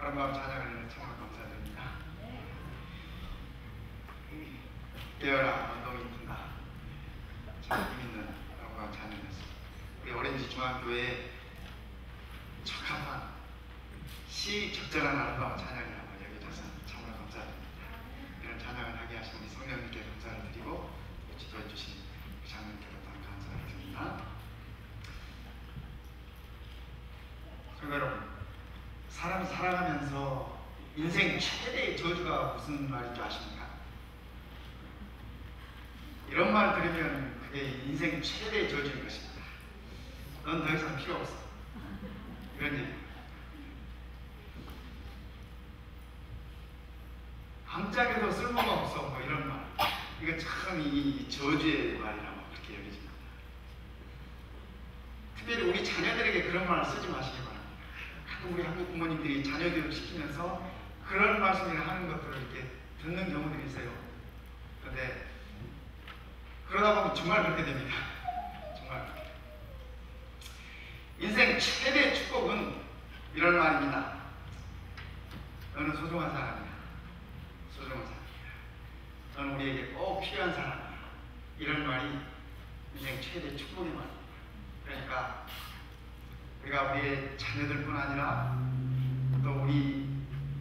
아름다운 찬양을 정말 감사드립니다. 깨어라 운동이 푼다. 참 힘있는 아름다운 찬양이었습니다. 우리 오렌지 중앙교회 적합한 시적절한 아름다운 찬양이라고 여겨져서 정말 감사드립니다. 이런 찬양을 하게 하신 우리 성령님께 감사를 드리고 지도해 주신 장로님께도 또한 감사를 드립니다. 성도 여러분, 사람이 살아가면서 인생 최대의 저주가 무슨 말인 줄 아십니까? 이런 말 들으면 그게 인생 최대의 저주인 것입니다. 넌 더 이상 필요 없어. 이런 얘기. 함짝에도 쓸모가 없어. 뭐 이런 말. 이거 참 이 저주의 말이라고 그렇게 여겨집니다. 특별히 우리 자녀들에게 그런 말을 쓰지 마시기 바랍니다. 가끔 우리 한국 부모님들이 자녀 교육 시키면서 그런 말씀을 하는 것들을 이렇게 듣는 경우들이 있어요. 그런데 그러다 보면 정말 그렇게 됩니다. 정말. 인생 최대의 축복은 이런 말입니다. 너는 소중한 사람이야. 소중한 사람이야. 너는 우리에게 꼭 필요한 사람이야. 이런 말이 인생 최대의 축복의 말입니다. 그러니까 우리가 우리의 자녀들뿐 아니라 또 우리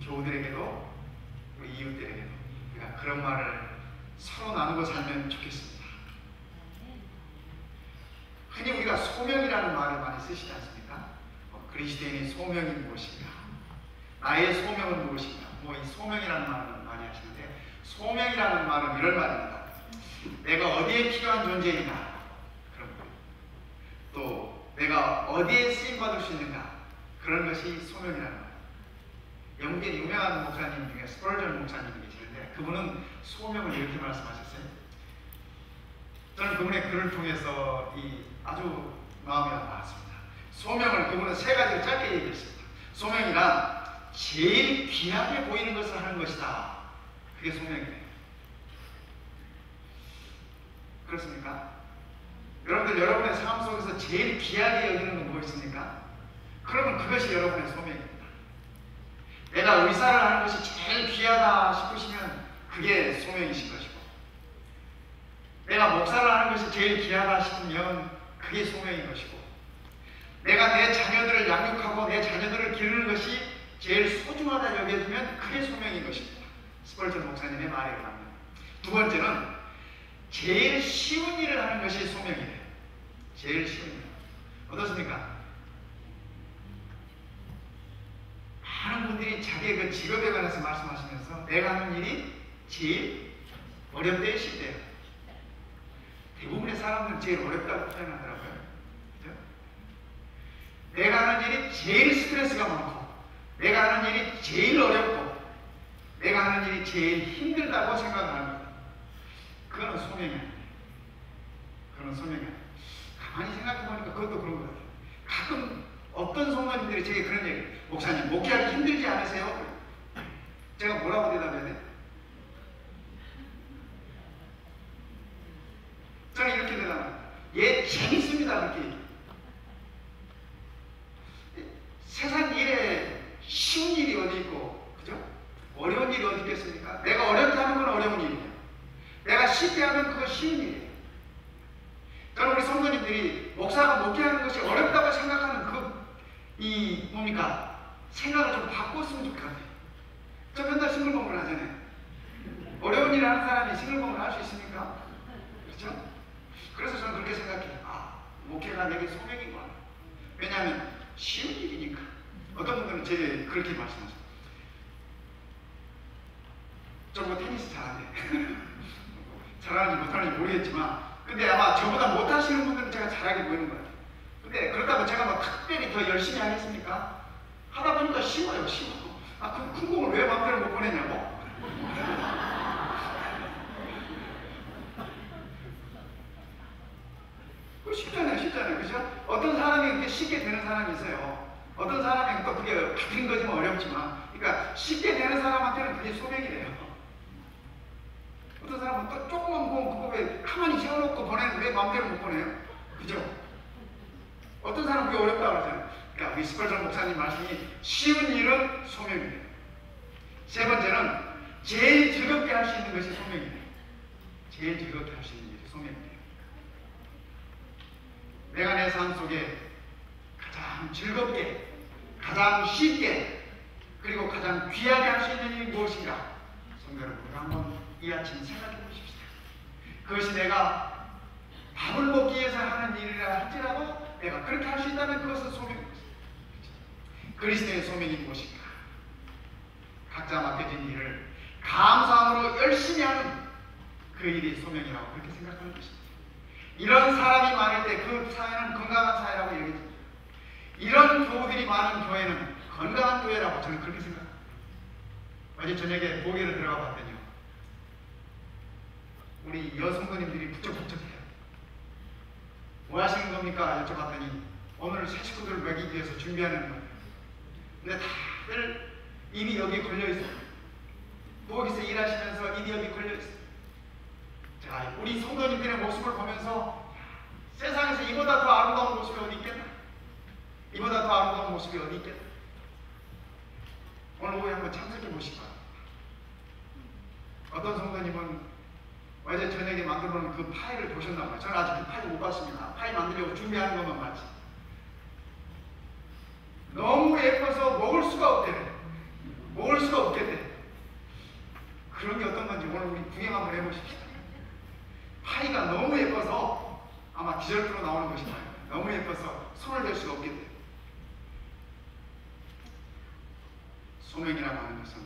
교우들에게도 우리 이웃들에게도 우리가 그런 말을 서로 나누고 살면 좋겠습니다. 흔히 우리가 소명이라는 말을 많이 쓰시지 않습니까? 그리스도인의 소명이 무엇인가? 나의 소명은 무엇인가? 이 소명이라는 말을 많이 하시는데, 소명이라는 말은 이런 말입니다. 내가 어디에 필요한 존재인가? 그런 거. 또 내가 어디에 쓰임받을 수 있는가? 그런 것이 소명이라는 말. 영국의 유명한 목사님 중에 스펄전 목사님이 계시는데, 그분은 소명을 이렇게 말씀하셨어요. 저는 그분의 글을 통해서 아주 마음에 와닿았습니다. 소명을 그분은 세 가지로 짧게 얘기했습니다. 소명이란 제일 귀하게 보이는 것을 하는 것이다. 그게 소명이에요. 그렇습니까? 여러분들, 여러분의 삶 속에서 제일 귀하게 여기는 건 무엇입니까? 그러면 그것이 여러분의 소명입니다. 내가 의사를 하는 것이 제일 귀하다 싶으시면 그게 소명이신 것이고, 내가 목사를 하는 것이 제일 귀하다 싶으면 그게 소명인 것이고, 내가 내 자녀들을 양육하고 내 자녀들을 기르는 것이 제일 소중하다 여겨지면 그게 소명인 것입니다. 스펄전 목사님의 말에 의하면. 두 번째는 제일 쉬운 일을 하는 것이 소명이에요. 제일 쉬운 일. 어떻습니까? 많은 분들이 자기의 그 직업에 관해서 말씀하시면서 내가 하는 일이 제일 어렵대요, 쉽대요. 대부분의 사람들은 제일 어렵다고 표현하더라고요. 그죠? 내가 하는 일이 제일 스트레스가 많고, 내가 하는 일이 제일 어렵고, 내가 하는 일이 제일 힘들다고 생각을 합니다. 그거는 소명이 아니에요. 그건 소명이 아니에요. 가만히 생각해보니까 그것도 그런 것 같아요. 가끔 어떤 성도님들이 제게 그런 얘기를, 목사님, 목회하기 힘들지 않으세요? 제가 뭐라고 대답해야 돼? 저는 이렇게 대답합니다. 예, 재밌습니다. 그렇게. 세상 일에 쉬운 일이 어디 있고, 그죠? 어려운 일이 어디 있겠습니까? 내가 어렵게 하는 건 어려운 일이에요. 내가 쉽게 하면 그건 쉬운 일이에요. 저는 우리 성도님들이 목사가 목회하는 것이 어렵다고 생각하는 뭡니까? 생각을 좀 바꿨으면 좋겠어요. 저 맨날 싱글벙글 하잖아요. 어려운 일을 하는 사람이 싱글벙글 할 수 있습니까? 그렇죠? 그래서 저는 그렇게 생각해요. 목회가 내게 소명인 거야. 왜냐하면 쉬운 일이니까. 어떤 분들은 제게 그렇게 말씀하세요. 저보고 테니스 잘하네. 잘하는지 못하는지 모르겠지만, 근데 아마 저보다 못하시는 분들은 제가 잘하게 보이는 거예요. 근데 그렇다고 제가 막 특별히 더 열심히 하겠습니까? 하다 보니까 쉬워요, 쉬워. 그 큰 공을 왜 마음대로 못 보내냐고? 쉽잖아요. 그죠? 어떤 사람이 그렇게 쉽게 되는 사람이 있어요. 어떤 사람이 또 그게 같은 거지만 어렵지만, 그러니까 쉽게 되는 사람한테는 그게 소명이래요. 어떤 사람은 또 조그만 공 그거 왜 가만히 세워놓고 보내는데 왜 마음대로 못 보내요? 그죠? 어떤 사람은 그게 어렵다고 그러잖아요. 그러니까 우리 스펄전 목사님 말씀이 쉬운 일은 소명이래요. 세 번째는 제일 즐겁게 할 수 있는 것이 소명이래요. 제일 즐겁게 할 수 있는 일이 소명이래요. 내가 내 삶 속에 가장 즐겁게, 가장 쉽게, 그리고 가장 귀하게 할 수 있는 일이 무엇인가? 성도 여러분, 우리 한번 이 아침 생각해 보십시다. 그것이 내가 밥을 먹기 위해서 하는 일이라 할지라도 내가 그렇게 할 수 있다면 그것은 소명입니다. 그리스도의 소명이 무엇인가? 각자 맡겨진 일을 감사함으로 열심히 하는 그 일이 소명이라고 그렇게 생각하는 것입니다. 이런 사람이 많을 때 그 사회는 건강한 사회라고 얘기합니다. 이런 교우들이 많은 교회는 건강한 교회라고 저는 그렇게 생각합니다. 어제 저녁에 보기를 들어가 봤더니요, 우리 여성도님들이 부쩍부쩍해요. 뭐 하시는 겁니까? 여쭤봤더니 오늘 새 식구들을 먹이기 위해서 준비하는 거예요. 근데 다들 입이 여기 걸려있어요. 부엌에서 일하시면서 입이 여기 걸려있어요. 자, 우리 성도님들의 모습을 보면서 세상에서 이보다 더 아름다운 모습이 어디 있겠나? 이보다 더 아름다운 모습이 어디 있겠나? 오늘 오후에 한번 참석해 보시기 바랍니다. 어떤 성도님은 어제 저녁에 만들어 놓은 그 파이를 보셨나 봐요. 저는 아직 그 파이 못 봤습니다. 파이 만들려고 준비하는 것만 봤지. 너무 예뻐서 먹을 수가 없대요. 먹을 수가 없겠대. 그런 게 어떤 건지 오늘 우리 구경 한번 해보십시다. 파이가 너무 예뻐서 아마 기절표로 나오는 것이 나요. 너무 예뻐서 손을 댈 수가 없겠대. 소명이라고 하는 것은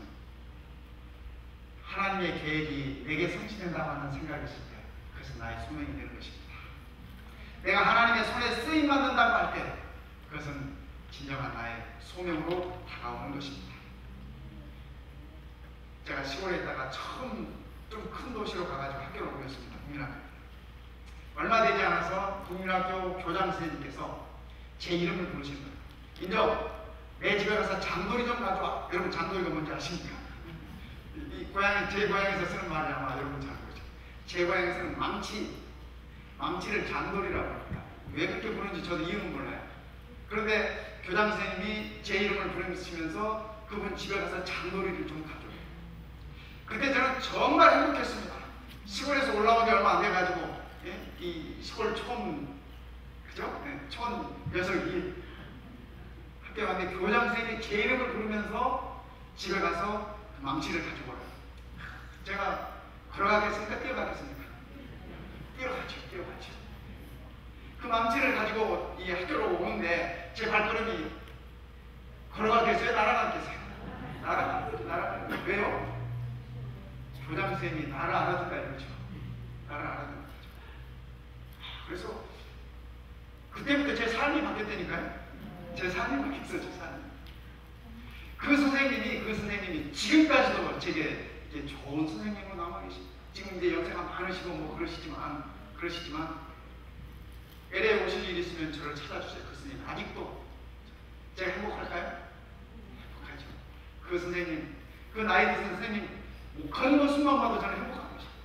하나님의 계획이 내게 성취된다고 하는 생각이 있을 때 그것은 나의 소명이 되는 것입니다. 내가 하나님의 손에 쓰임받는다고 할 때 그것은 진정한 나의 소명으로 다가오는 것입니다. 제가 시골에 있다가 처음 좀 큰 도시로 가가지고 학교를 오겠습니다. 국민학교. 얼마 되지 않아서 국민학교 교장 선생님께서 제 이름을 부르신 거예요. 인정, 내 집에 가서 장돌이 좀 가져와. 여러분 장돌이가 뭔지 아십니까? 이 고향이, 제 고향에서 쓰는 말이 아마 여러분 잘 모르죠. 제 고향에서는 망치를 장돌이라고 합니다. 왜 그렇게 부르는지 저도 이유는 몰라요. 그런데 교장 선생님이 제 이름을 부르시면서 그분 집에 가서 장돌이를 좀 가져와요. 그때 저는 정말 행복했습니다. 시골에서 올라온 지 얼마 안 돼가지고, 예? 이 시골 촌, 그죠? 네, 촌 녀석이 학교에 왔는데 교장 선생님이 제 이름을 부르면서 집에 가서 그 망치를 가지고 오라고. 제가 걸어가겠습니까? 뛰어가겠습니까? 뛰어가죠. 그 망치를 가지고 이 학교로 오는데 제 발걸음이 걸어가겠어요? 날아가겠어요? 날아가. 왜요? 교장 선생님이 나를 알아준다 이거죠. 나를 알아준다 이거죠. 그래서 그때부터 제 삶이 바뀌었다니까요. 제 삶이 바뀌었어요. 제 삶이. 그 선생님이 지금까지도 제게 이제 좋은 선생님으로 남아 계십니다. 지금 이제 연세가 많으시고 뭐 그러시지만 LA에 오실 일 있으면 저를 찾아주세요. 그 선생님 아직도 제가 행복할까요? 행복하죠. 그 선생님, 그 나이 드신 선생님 그런 모습만 봐도 저는 행복한 것입니다.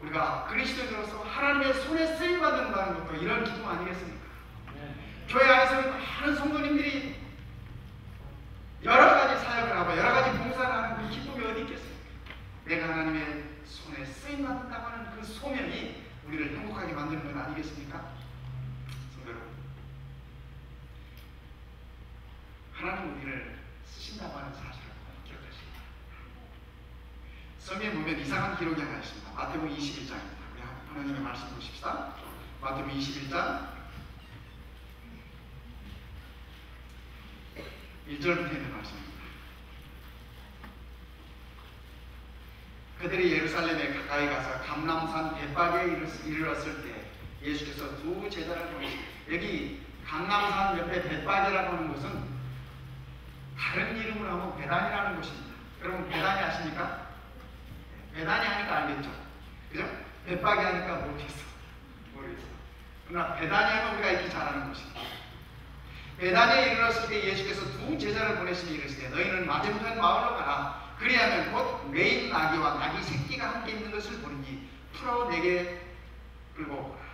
우리가 그리스도인으로서 하나님의 손에 쓰임받는다는 것도 이런 기쁨 아니겠습니까? 교회 안에서는 많은 성도님들이 여러 가지 사역을 하고 여러 가지 봉사를 하는 그 기쁨이 어디 있겠습니까? 내가 하나님의 손에 쓰임받는다고 하는 그 소명이 우리를 행복하게 만드는 건 아니겠습니까? 성도 여러분, 하나님 우리를 쓰신다고 하는 사실을 기억하십니다. 성경에 보면 이상한 기록이 하나 있습니다. 마태복음 21장입니다. 우리 하나님의 말씀 보십시다. 마태복음 21장 1절부터 있는 말씀입니다. 그들이 예루살렘에 가까이 가서 감람산 벳바게에 이르렀을 때 예수께서 두 제자를 보내십니다. 여기 감람산 옆에 벳바게라고 하는 곳은 다른 이름으로 하면 베단이라는 곳입니다. 여러분 베단이 아십니까? 베단이 하니까 알겠죠? 그죠? 벳바게 하니까 모르겠어. 그러나 베단이 하면 우리가 이렇게 잘 아는 곳입니다. 베단에 이르렀을 때 예수께서 두 제자를 보내시니 이르시되 너희는 맞은편 마을로 가라. 그리하면 곧 매인 나귀와 나귀 새끼가 함께 있는 것을 보리니 풀어 내게 끌고 오라.